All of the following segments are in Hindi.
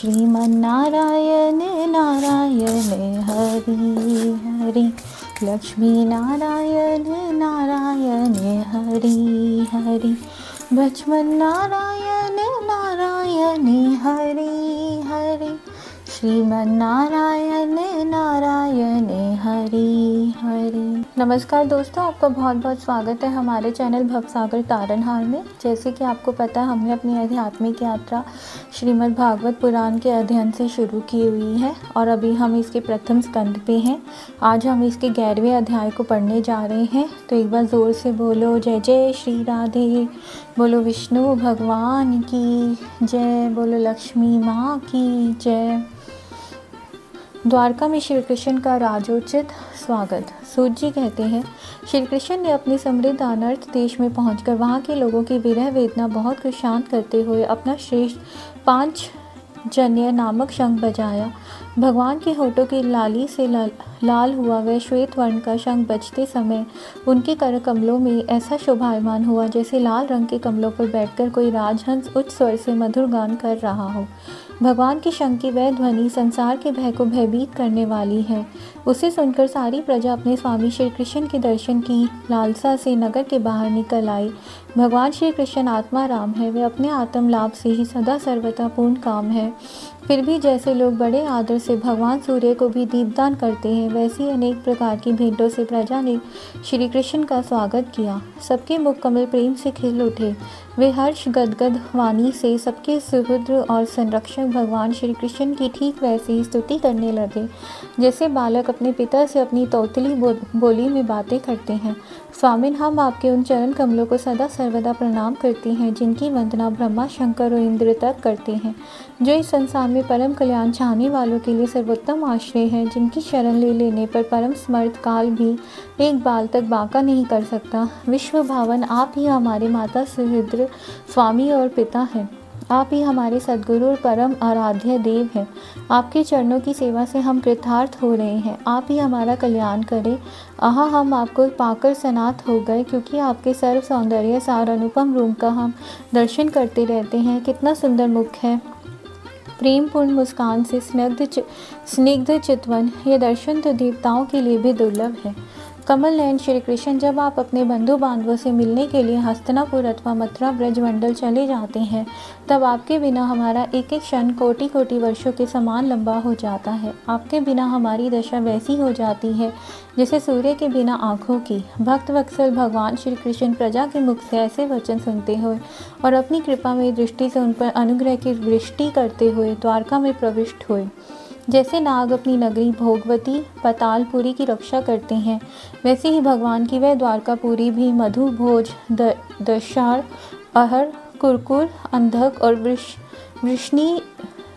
श्रीमन्नारायण नारायण हरि हरि, लक्ष्मी नारायण नारायण हरि हरि, लक्ष्मण नारायण नारायण हरि हरि, श्रीमन्नारायण नारायण हरि हरि। नमस्कार दोस्तों, आपका बहुत बहुत स्वागत है हमारे चैनल भवसागर तारणहार में। जैसे कि आपको पता है, हमने अपनी आध्यात्मिक यात्रा श्रीमद् भागवत पुराण के अध्ययन से शुरू की हुई है और अभी हम इसके प्रथम स्कंद पे हैं। आज हम इसके 11वें अध्याय को पढ़ने जा रहे हैं। तो एक बार ज़ोर से बोलो जय जय श्री राधे, बोलो विष्णु भगवान की जय, बोलो लक्ष्मी माँ की जय। द्वारका में श्री कृष्ण का राजोचित स्वागत। सूत जी कहते हैं, श्री कृष्ण ने अपने समृद्ध अनर्थ देश में पहुंचकर वहां के लोगों की विरह वेदना बहुत कुछ शांत करते हुए अपना श्रेष्ठ पांचजन्य नामक शंख बजाया। भगवान के होठों की लाली से लाल हुआ वह श्वेत वर्ण का शंख बजते समय उनके कर कमलों में ऐसा शोभायमान हुआ जैसे लाल रंग के कमलों पर बैठकर कोई राजहंस उच्च स्वर से मधुर गान कर रहा हो। भगवान के शंख की वह ध्वनि संसार के भय को भयभीत करने वाली है। उसे सुनकर सारी प्रजा अपने स्वामी श्री कृष्ण के दर्शन की लालसा से नगर के बाहर निकल आई। भगवान श्री कृष्ण आत्मा राम है, वे अपने आत्म लाभ से ही सदा सर्वथा पूर्ण काम है। फिर भी जैसे लोग बड़े आदर से भगवान सूर्य को भी दीपदान करते हैं, वैसी अनेक प्रकार की भेंटों से प्रजा ने श्री कृष्ण का स्वागत किया। सबके मुख कमल प्रेम से खिल उठे। वे हर्ष गदगद वाणी से सबके सुहृद और संरक्षक भगवान श्री कृष्ण की ठीक वैसे ही स्तुति करने लगे जैसे बालक अपने पिता से अपनी तौतली बोली में बातें करते हैं। स्वामिन, हम आपके उन चरण कमलों को सदा सर्वदा प्रणाम करते हैं जिनकी वंदना ब्रह्मा शंकर और इंद्र तक करते हैं, जो इस संसार में परम कल्याण चाहने वालों के लिए सर्वोत्तम आश्रय है, जिनकी शरण ले लेने पर परम समर्थ काल भी एक बाल तक बांका नहीं कर सकता। विश्व भावन, आप ही हमारे माता सुहृद स्वामी और पिता हैं। आप ही हमारे सद्गुरु और परम आराध्य देव हैं। आपके चरणों की सेवा से हम कृतार्थ हो रहे हैं। आप ही हमारा कल्याण करें। आहा, हम आपको पाकर सनात हो गए, क्योंकि आपके सर्व सौंदर्य सार अनुपम रूप का हम दर्शन करते रहते हैं। कितना सुंदर मुख है, प्रेमपूर्ण मुस्कान से स्निग्ध चितवन, ये दर्शन तो देवताओं के लिए भी दुर्लभ है। कमल नयन श्री कृष्ण, जब आप अपने बंधु बांधवों से मिलने के लिए हस्तिनापुर अथवा मथुरा ब्रजमंडल चले जाते हैं, तब आपके बिना हमारा एक एक क्षण कोटि कोटि वर्षों के समान लंबा हो जाता है। आपके बिना हमारी दशा वैसी हो जाती है जैसे सूर्य के बिना आँखों की। भक्त वत्सल भगवान श्री कृष्ण प्रजा के मुख से ऐसे वचन सुनते हुए और अपनी कृपा में दृष्टि से उन पर अनुग्रह की वृष्टि करते हुए द्वारका में प्रविष्ट हुए। जैसे नाग अपनी नगरी भोगवती पतालपुरी की रक्षा करते हैं, वैसे ही भगवान की वह द्वारकापुरी भी मधु भोज दशार अहर कुरकुर अंधक और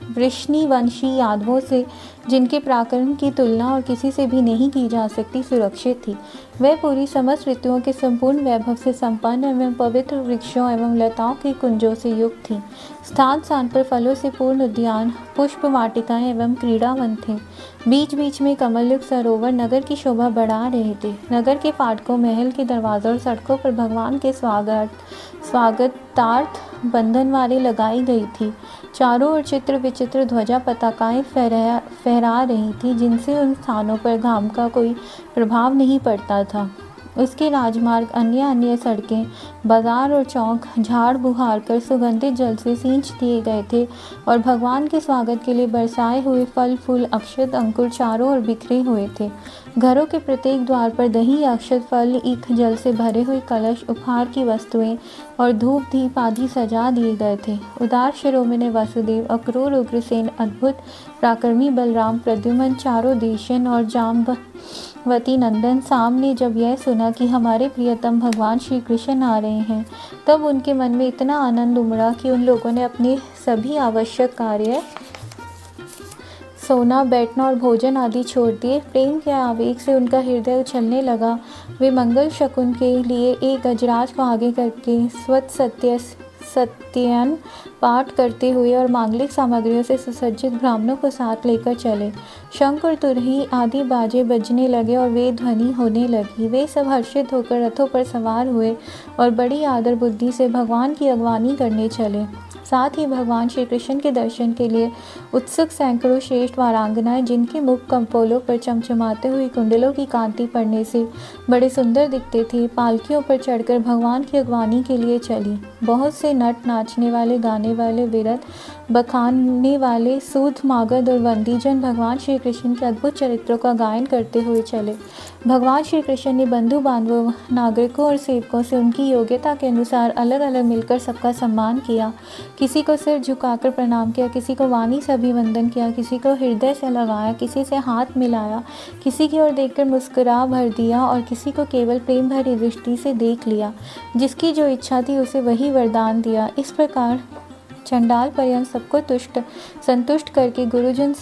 वृष्णिवंशी यादवों से, जिनके पराक्रम की तुलना और किसी से भी नहीं की जा सकती, सुरक्षित थी। वह पूरी समस्त ऋतुओं के संपूर्ण वैभव से संपन्न एवं पवित्र वृक्षों एवं लताओं के कुंजों से युक्त थी। स्थान स्थान पर फलों से पूर्ण उद्यान, पुष्प वाटिकाएं एवं क्रीड़ावन थे। बीच बीच में कमलयुक्त सरोवर नगर की शोभा बढ़ा रहे थे। नगर के फाटकों, महल के दरवाजों और सड़कों पर भगवान के स्वागतार्थ बंधनवारें लगाई गई थी। चारों ओर चित्र विचित्र ध्वजा पताकाएं फहरा रही थी, जिनसे उन स्थानों पर घाम का कोई प्रभाव नहीं पड़ता था। उसके राजमार्ग, अन्य सड़कें, बाजार और चौक झाड़ बुहार कर सुगंधित जल से सींच दिए गए थे और भगवान के स्वागत के लिए बरसाए हुए फल फूल अक्षत अंकुर चारों ओर बिखरे हुए थे। घरों के प्रत्येक द्वार पर दही, अक्षत फल, ईख जल से भरे हुए कलश, उपहार की वस्तुएं और धूप दीप आदि सजा दिए गए थे। उदार शिरोमणि वसुदेव, अक्रूर उग्रसेन, अद्भुत पराक्रमी बलराम, प्रद्युम्न, चारों देशन और जाम्बवती नंदन साम ने जब यह सुना कि हमारे प्रियतम भगवान श्री कृष्ण आ रहे हैं, तब उनके मन में इतना आनंद उमड़ा कि उन लोगों ने अपने सभी आवश्यक कार्य, सोना, बैठना और भोजन आदि छोड़ दिए। प्रेम के आवेग से उनका हृदय उछलने लगा। वे मंगल शकुन के लिए एक गजराज को आगे करके स्वत सत्यन पाठ करते हुए और मांगलिक सामग्रियों से सुसज्जित ब्राह्मणों को साथ लेकर चले। शंख और तुरही आदि बाजे बजने लगे और वेद ध्वनि होने लगी। वे सब हर्षित होकर रथों पर सवार हुए और बड़ी आदर बुद्धि से भगवान की अगवानी करने चले। साथ ही भगवान श्री कृष्ण के दर्शन के लिए उत्सुक सैकड़ों श्रेष्ठ वारांगनाएं, जिनके मुख कमपोलों पर चमचमाते हुए कुंडलों की कांति पड़ने से बड़े सुंदर दिखते थे, पालकियों पर चढ़कर भगवान की अगवानी के लिए चली। बहुत से नट, नाचने वाले, गाने वाले, विरत बखानने वाले, सूद मागध और बंदीजन भगवान श्री कृष्ण के अद्भुत चरित्रों का गायन करते हुए चले। भगवान श्री कृष्ण ने बंधु बांधवों, नागरिकों और सेवकों से उनकी योग्यता के अनुसार अलग अलग मिलकर सबका सम्मान किया। किसी को सिर झुकाकर प्रणाम किया, किसी को वाणी से अभिवंदन किया, किसी को हृदय से लगाया, किसी से हाथ मिलाया, किसी की ओर देखकर मुस्कुरा भर दिया और किसी को केवल प्रेम भरी दृष्टि से देख लिया। जिसकी जो इच्छा थी उसे वही वरदान दिया। इस प्रकार चंडाल पर्यंत सबको संतुष्ट करके गुरुजन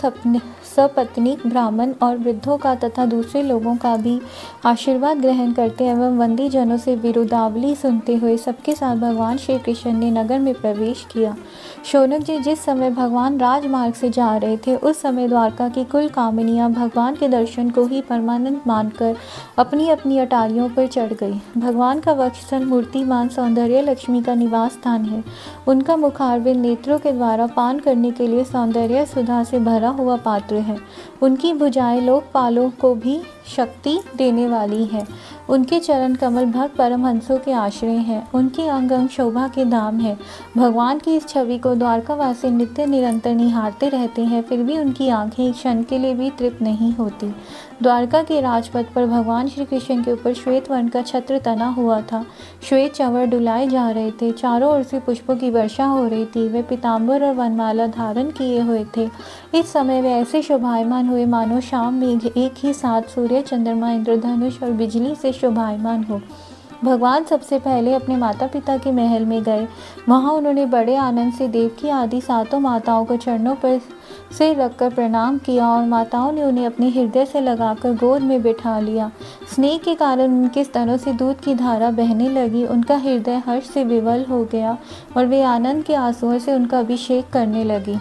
सपत्नीक ब्राह्मण और वृद्धों का तथा दूसरे लोगों का भी आशीर्वाद ग्रहण करते एवं वंदी जनों से विरुदावली सुनते हुए सबके साथ भगवान श्री कृष्ण ने नगर में प्रवेश किया। शौनक जी, जिस समय भगवान राजमार्ग से जा रहे थे उस समय द्वारका की कुल कामिनियाँ भगवान के दर्शन को ही परमानंद मानकर अपनी अपनी अटारियों पर चढ़ गई। भगवान का वक्षस्थल मूर्तिमान सौंदर्य लक्ष्मी का निवास स्थान है। उनका मुखारविंद नेत्रों के द्वारा पान करने के लिए सौंदर्य सुधा से भरा हुआ पात्र है। उनकी भुजाएं लोकपालों को भी शक्ति देने वाली है। उनके चरण कमल भक्त परमहंसों के आश्रय हैं। उनके अंग अंग शोभा के धाम है। भगवान की इस छवि को द्वारकावासी नित्य निरंतर निहारते रहते हैं, फिर भी उनकी आंखें एक क्षण के लिए भी तृप्त नहीं होती। द्वारका के राजपथ पर भगवान श्री कृष्ण के ऊपर श्वेत वर्ण का छत्र तना हुआ था। श्वेत चंवर डुलाए जा रहे थे। चारों ओर से पुष्पों की वर्षा हो रही थी। वे पीताम्बर और वनमाला धारण किए हुए थे। इस समय वे ऐसे शोभायमान हुए मानो शाम मेघ एक ही साथ सूर्य, चंद्रमा, इंद्रधनुष और बिजली से शोभायमान हो। भगवान सबसे पहले अपने माता पिता के महल में गए। वहाँ उन्होंने बड़े आनंद से देवकी आदि सातों माताओं को चरणों पर सिर रखकर प्रणाम किया और माताओं ने उन्हें अपने हृदय से लगाकर गोद में बिठा लिया। स्नेह के कारण उनके स्तनों से दूध की धारा बहने लगी। उनका हृदय हर्ष से विवल हो गया और वे आनंद के आंसुओं से उनका अभिषेक करने लगी।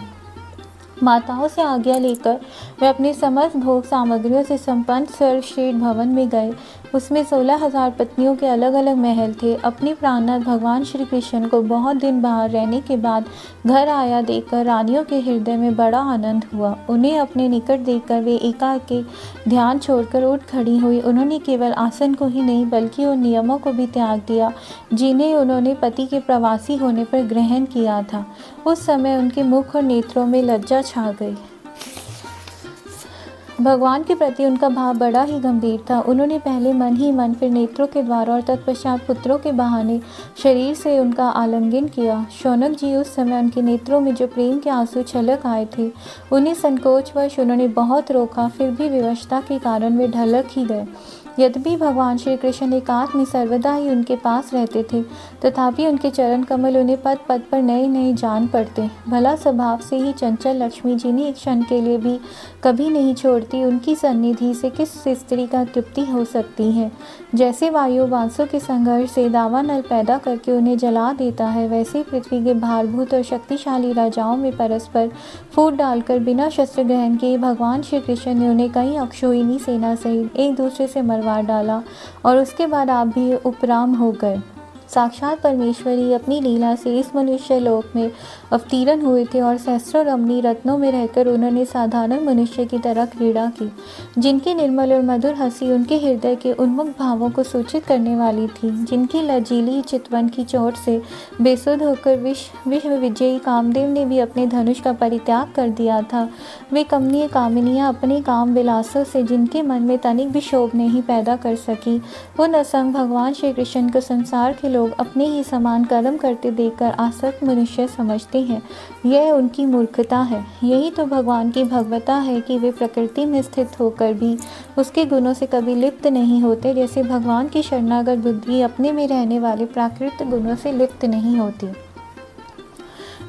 माताओं से आज्ञा लेकर वे अपने समस्त भोग सामग्रियों से संपन्न सर्वश्रेष्ठ भवन में गए। उसमें 16,000 पत्नियों के अलग अलग महल थे। अपने प्राणनाथ भगवान श्री कृष्ण को बहुत दिन बाहर रहने के बाद घर आया देखकर रानियों के हृदय में बड़ा आनंद हुआ। उन्हें अपने निकट देखकर वे एकाएक ध्यान छोड़कर उठ खड़ी हुई। उन्होंने केवल आसन को ही नहीं बल्कि उन नियमों को भी त्याग दिया जिन्हें उन्होंने पति के प्रवासी होने पर ग्रहण किया था। उस समय उनके मुख और नेत्रों में लज्जा छा गई। भगवान के प्रति उनका भाव बड़ा ही गंभीर था। उन्होंने पहले मन ही मन, फिर नेत्रों के द्वारा और तत्पश्चात पुत्रों के बहाने शरीर से उनका आलिंगन किया। शौनक जी, उस समय उनके नेत्रों में जो प्रेम के आंसू छलक आए थे उन्हें संकोचवश उन्होंने बहुत रोका, फिर भी विवशता के कारण वे ढलक ही गए। यद्यपि भगवान श्री कृष्ण एकांत में सर्वदा ही उनके पास रहते थे, तथापि उनके चरण कमल उन्हें पद पद पर नए नए जान पड़ते। भला स्वभाव से ही चंचल लक्ष्मी जिन्हें एक क्षण के लिए भी कभी नहीं छोड़ती, उनकी सन्निधि से किस स्त्री का तृप्ति हो सकती है। जैसे वायु बांसों के संघर्ष से दावानल पैदा करके उन्हें जला देता है, वैसे पृथ्वी के भारभूत और शक्तिशाली राजाओं में परस्पर फूट डालकर बिना शस्त्र ग्रहण किए भगवान श्री कृष्ण ने उन्हें कई अक्षोहिणी सेना सहित एक दूसरे से मरवा डाला और उसके बाद आप भी उपराम हो गए। साक्षात परमेश्वरी अपनी लीला से इस मनुष्य लोक में अवतीर्ण हुए थे और सहस्रों रमणीय रत्नों में रहकर उन्होंने साधारण मनुष्य की तरह क्रीड़ा की। जिनकी निर्मल और मधुर हंसी उनके हृदय के उन्मुख भावों को सूचित करने वाली थी, जिनकी लजीली चितवन की चोट से बेसुध होकर विश्व विजयी कामदेव ने भी अपने धनुष का परित्याग कर दिया था, वे कमनीय कामिनियाँ अपने काम विलासों से जिनके मन में तनिक भी शोभ नहीं पैदा कर सकी, उन असंग भगवान श्री कृष्ण को संसार के लोग अपने ही समान कर्म करते देखकर आसक्त मनुष्य समझते हैं। यह उनकी मूर्खता है। यही तो भगवान की भगवता है कि वे प्रकृति में स्थित होकर भी उसके गुणों से कभी लिप्त नहीं होते, जैसे भगवान की शरणागत बुद्धि अपने में रहने वाले प्राकृतिक गुणों से लिप्त नहीं होती।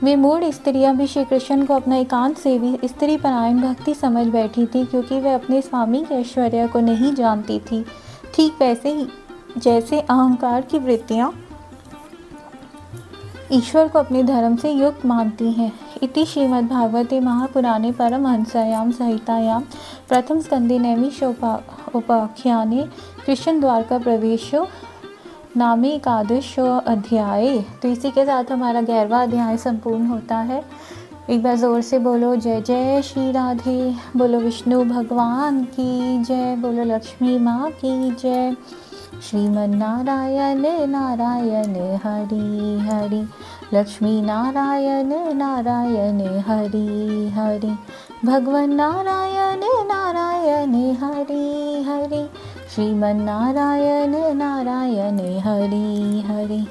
वे मूढ़ स्त्रियां भी श्री कृष्ण को अपना एकांत सेवी स्त्री परायण भक्ति समझ बैठी थी, क्योंकि वे अपने स्वामी के ऐश्वर्य को नहीं जानती थी। ठीक वैसे ही जैसे अहंकार की वृत्तियां ईश्वर को अपने धर्म से युक्त मानती हैं। इति श्रीमद्भागवते महापुराणे परमहंस्यां संहितायां प्रथम स्कंदे नैमिषोपाख्याने कृष्ण द्वारका प्रवेशो नामी एकादशो अध्याय। तो इसी के साथ हमारा 11वां अध्याय संपूर्ण होता है। एक बार ज़ोर से बोलो जय जय श्री राधे। बोलो विष्णु भगवान की जय। बोलो लक्ष्मी माँ की जय। श्रीमन नारायण नारायण हरि हरि। लक्ष्मी नारायण नारायण हरि हरि। भगवन नारायण नारायण हरि हरि। श्रीमन नारायण नारायण हरि हरि।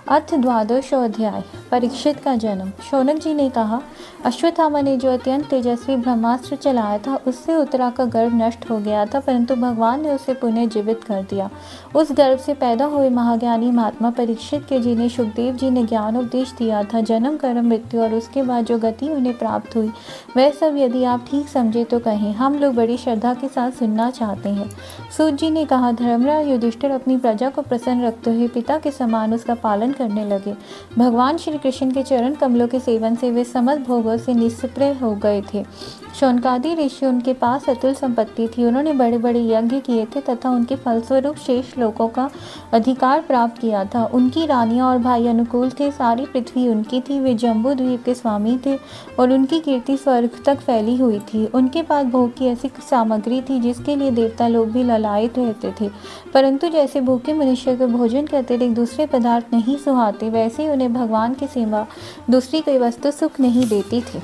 अथ द्वादशोऽध्याय। परीक्षित का जन्म। शौनक जी ने कहा, अश्वत्थामा ने जो अत्यंत तेजस्वी ब्रह्मास्त्र चलाया था उससे उत्तरा का गर्भ नष्ट हो गया था, परंतु भगवान ने उसे पुनः जीवित कर दिया। उस गर्भ से पैदा हुए महाज्ञानी महात्मा परीक्षित के जिन्हें सुखदेव जी ने ज्ञान उपदेश दिया था, जन्म कर्म मृत्यु और उसके बाद जो गति उन्हें प्राप्त हुई, वह सब यदि आप ठीक समझे तो कहें, हम लोग बड़ी श्रद्धा के साथ सुनना चाहते हैं। सूत जी ने कहा, धर्मराज युधिष्ठिर अपनी प्रजा को प्रसन्न रखते हुए पिता के समान उसका पालन करने लगे। भगवान श्री कृष्ण के चरण कमलों के सेवन से वे समस्त भोगों से निस्पृह हो गए थे। शौनकादि ऋषि उनके पास अतुल संपत्ति थी। उन्होंने बड़े बड़े यज्ञ किए थे तथा उनके फलस्वरूप शेष लोकों का अधिकार प्राप्त किया था। उनकी रानियां और भाई अनुकूल थे। सारी पृथ्वी उनकी थी। वे जम्बू द्वीप के स्वामी थे और उनकी कीर्ति स्वर्ग तक फैली हुई थी। उनके पास भोग की ऐसी सामग्री थी जिसके लिए देवता लोग भी ललायत रहते थे, परंतु जैसे भूखे मनुष्य को भोजन के अतिरिक्त दूसरे पदार्थ नहीं सुहाते, वैसे उन्हें भगवान के सिवा दूसरी कोई वस्तु सुख नहीं देती थी।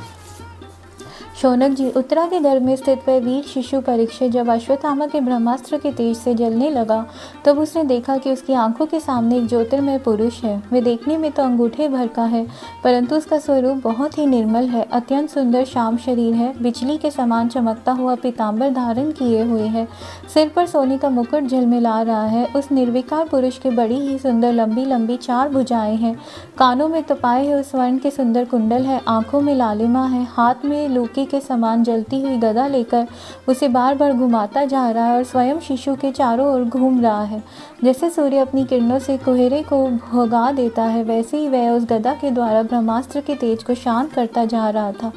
शौनक जी, उत्तरा के गर्भ में स्थित वह वीर शिशु परीक्षित जब अश्वत्थामा के ब्रह्मास्त्र के तेज से जलने लगा, तब उसने देखा कि उसकी आंखों के सामने एक ज्योतिर्मय पुरुष है। वे देखने में तो अंगूठे भर का है, परंतु उसका स्वरूप बहुत ही निर्मल है। अत्यंत सुंदर श्याम शरीर है, बिजली के समान चमकता हुआ पीताम्बर धारण किए हुए है, सिर पर सोने का मुकुट झिलमिला रहा है। उस निर्विकार पुरुष के बड़ी ही सुंदर लंबी लंबी 4 भुजाएं हैं, कानों में तपाए हुए स्वर्ण के सुंदर कुंडल है, आंखों में लालिमा है, हाथ में लूकी के समान जलती हुई गदा लेकर उसे बार बार घुमाता जा रहा है और स्वयं शिशु के चारों ओर घूम रहा है। जैसे सूर्य अपनी किरणों से कुहरे को भगा देता है, वैसे ही वह उस गदा के द्वारा ब्रह्मास्त्र के तेज को शांत करता जा रहा था।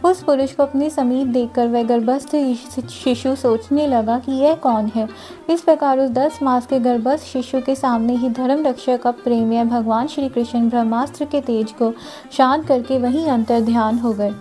उस पुरुष को अपने समीप देखकर वह गर्भस्थ शिशु सोचने लगा कि यह कौन है। इस प्रकार उस 10 मास के गर्भस्थ शिशु के सामने ही धर्म रक्षक अब प्रेमी भगवान श्री कृष्ण ब्रह्मास्त्र के तेज को शांत करके वहीं अंतर ध्यान हो गए।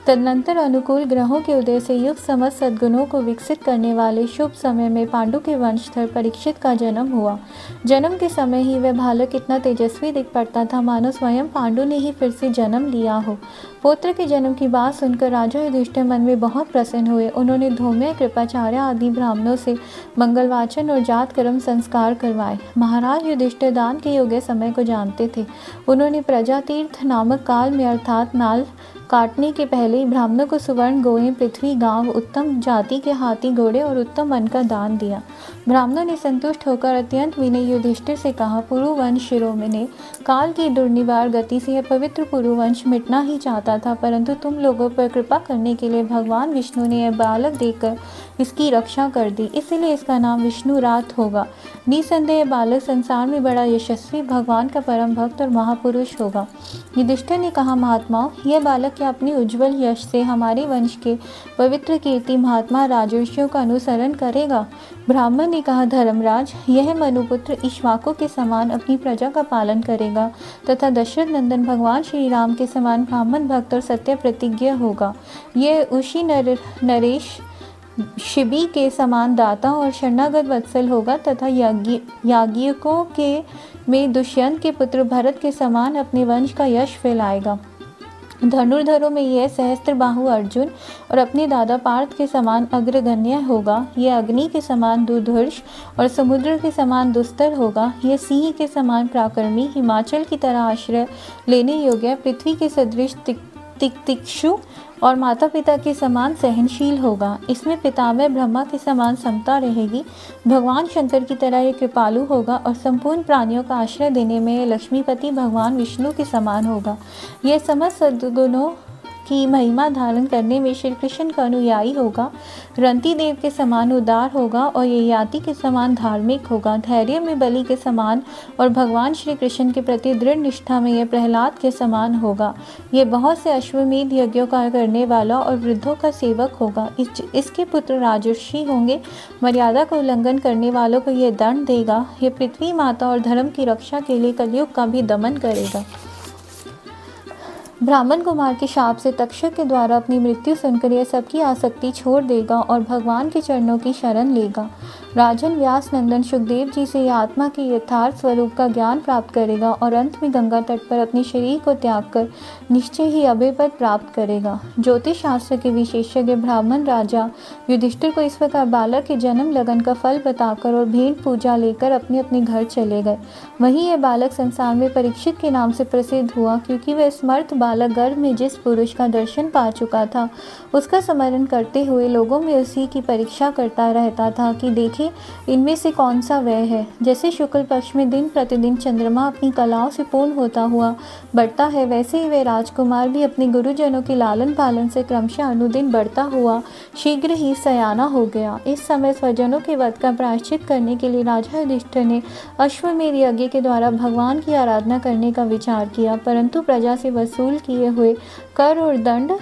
तदनंतर अनुकूल ग्रहों के उदय से युक्त समस्त सद्गुणों को विकसित करने वाले शुभ समय में पांडु के वंशधर परीक्षित का जन्म हुआ। जन्म के समय ही वह बालक इतना तेजस्वी दिख पड़ता था मानो स्वयं पांडु ने ही फिर से जन्म लिया हो। पुत्र के जन्म की बात सुनकर राजा युधिष्ठिर मन में बहुत प्रसन्न हुए। उन्होंने धौम्य, कृपाचार्य आदि ब्राह्मणों से मंगलवाचन और जात कर्म संस्कार करवाए। महाराज युधिष्ठिर दान के योग्य समय को जानते थे। उन्होंने प्रजातीर्थ नामक काल में अर्थात नाल काटने के पहले ही ब्राह्मणों को सुवर्ण गोएं, पृथ्वी, गांव, उत्तम जाति के हाथी घोड़े और उत्तम वन का दान दिया। ब्राह्मणों ने संतुष्ट होकर अत्यंत विनय युधिष्ठिर से कहा, पुरुवंश शिरोमणि, काल की दुर्निवार गति से यह पवित्र पुरुवंश मिटना ही चाहता था, परंतु तुम लोगों पर कृपा करने के लिए भगवान विष्णु ने यह बालक देकर इसकी रक्षा कर दी, इसलिए इसका नाम विष्णुरात होगा। निसंदेह बालक संसार में बड़ा यशस्वी, भगवान का परम भक्त और महापुरुष होगा। युधिष्ठिर ने कहा, महात्माओं, यह बालक क्या अपनी उज्जवल यश से हमारे वंश के पवित्र कीर्ति महात्मा राजर्षियों का अनुसरण करेगा? ब्राह्मण ने कहा, धर्मराज, यह मनुपुत्र इक्ष्वाकु के समान अपनी प्रजा का पालन करेगा तथा दशरथ नंदन भगवान श्री राम के समान ब्राह्मण भक्त और सत्य प्रतिज्ञ होगा। यह उसी नरेश शिबी के समान दाता और शरणागत वत्सल होगा तथा याज्ञिकों के में दुष्यंत के पुत्र भरत के समान अपने वंश का यश फैलाएगा। धनुर्धरों में यह सहस्त्रबाहु अर्जुन और अपने दादा पार्थ के समान अग्रगण्य होगा। यह अग्नि के समान दुर्धर्ष और समुद्र के समान दुस्तर होगा। यह सिंह के समान पराक्रमी, हिमाचल की तरह आश्रय लेने योग्य, पृथ्वी के सदृश तितिक्षु और माता पिता के समान सहनशील होगा। इसमें पितामह ब्रह्मा के समान समता रहेगी। भगवान शंकर की तरह ये कृपालु होगा और संपूर्ण प्राणियों का आश्रय देने में लक्ष्मीपति भगवान विष्णु के समान होगा। यह समस्त सद्गुणों की महिमा धारण करने में श्री कृष्ण का अनुयायी होगा, रंती देव के समान उदार होगा और ययाति के समान धार्मिक होगा, धैर्य में बलि के समान और भगवान श्री कृष्ण के प्रति दृढ़ निष्ठा में यह प्रहलाद के समान होगा। ये बहुत से अश्वमेध यज्ञों का करने वाला और वृद्धों का सेवक होगा। इसके पुत्र राजर्षि होंगे। मर्यादा को उल्लंघन करने वालों को यह दंड देगा। ये पृथ्वी माता और धर्म की रक्षा के लिए कलयुग का भी दमन करेगा। ब्राह्मण कुमार के शाप से तक्षक के द्वारा अपनी मृत्यु सुनकर यह सबकी आसक्ति छोड़ देगा और भगवान के चरणों की शरण लेगा। राजन व्यास नंदन सुखदेव जी से यह आत्मा के यथार्थ स्वरूप का ज्ञान प्राप्त करेगा और अंत में गंगा तट पर अपने शरीर को त्याग कर निश्चय ही अभय पद प्राप्त करेगा। ज्योतिष शास्त्र के विशेषज्ञ ब्राह्मण राजा युधिष्ठिर को इस प्रकार बालक के जन्म लगन का फल बताकर और भेंट पूजा लेकर अपने अपने घर चले गए। वहीं यह बालक संसार में परीक्षित के नाम से प्रसिद्ध हुआ, क्योंकि वह समर्थ बालक गर्भ में जिस पुरुष का दर्शन पा चुका था उसका स्मरण करते हुए लोगों में उसी की परीक्षा करता रहता था कि देखे इनमें से कौन सा वह है। जैसे शुक्ल पक्ष में दिन प्रतिदिन चंद्रमा अपनी कलाओं से पूर्ण होता हुआ बढ़ता है, वैसे ही वह राजकुमार भी अपने गुरुजनों के लालन पालन से क्रमशः अनुदिन बढ़ता हुआ शीघ्र ही सयाना हो गया। इस समय स्वजनों के वध का प्रायश्चित करने के लिए राजा युधिष्ठिर ने अश्वमेध यज्ञ के द्वारा भगवान की आराधना करने का विचार किया, परंतु प्रजा से वसूल किए हुए कर और दंड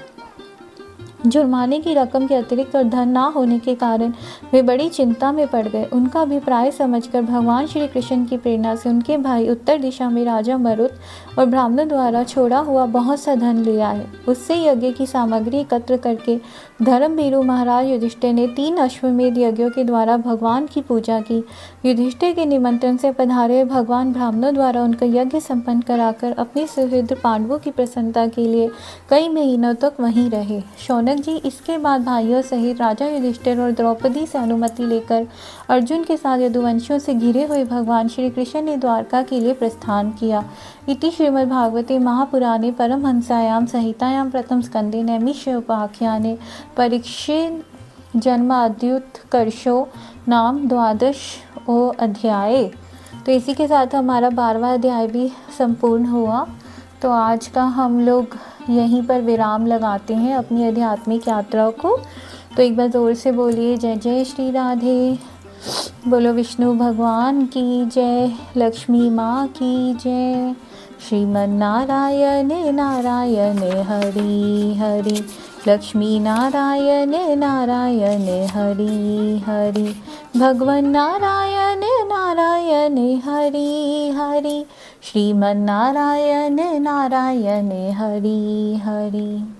जुर्माने की रकम के अतिरिक्त और धन ना होने के कारण वे बड़ी चिंता में पड़ गए। उनका अभिप्राय समझकर भगवान श्री कृष्ण की प्रेरणा से उनके भाई उत्तर दिशा में राजा मरुत और ब्राह्मणों द्वारा छोड़ा हुआ बहुत सा धन ले आए। उससे यज्ञ की सामग्री एकत्र करके धर्मवीरु महाराज युधिष्ठिर ने 3 अश्वमेध यज्ञों के द्वारा भगवान की पूजा की। युधिष्ठिर के निमंत्रण से पधारे भगवान ब्राह्मणों द्वारा उनका यज्ञ संपन्न कराकर अपने सुहृद पांडवों की प्रसन्नता के लिए कई महीनों तक वहीं रहे। शौनक जी इसके बाद भाइयों सहित राजा युधिष्ठिर और द्रौपदी से अनुमति लेकर अर्जुन के साथ यदुवंशियों से घिरे हुए भगवान श्री कृष्ण ने द्वारका के लिए प्रस्थान किया। इति श्रीमद्भागवते महापुराणे परमहंसायां संहितायां प्रथम स्कंदे नैमिषोपाख्याने परीक्षित जन्माद्युत्कर्षो नाम 12 अध्याय। तो इसी के साथ हमारा 12वां अध्याय भी संपूर्ण हुआ। तो आज का हम लोग यहीं पर विराम लगाते हैं अपनी आध्यात्मिक यात्रा को। तो एक बार ज़ोर से बोलिए जय जय श्री राधे। बोलो विष्णु भगवान की जय, लक्ष्मी माँ की जय। श्रीमन नारायण नारायण हरि हरि, लक्ष्मी नारायण नारायण हरि हरि, भगवन नारायण नारायण हरि हरि, श्रीमन नारायण नारायण हरि हरि।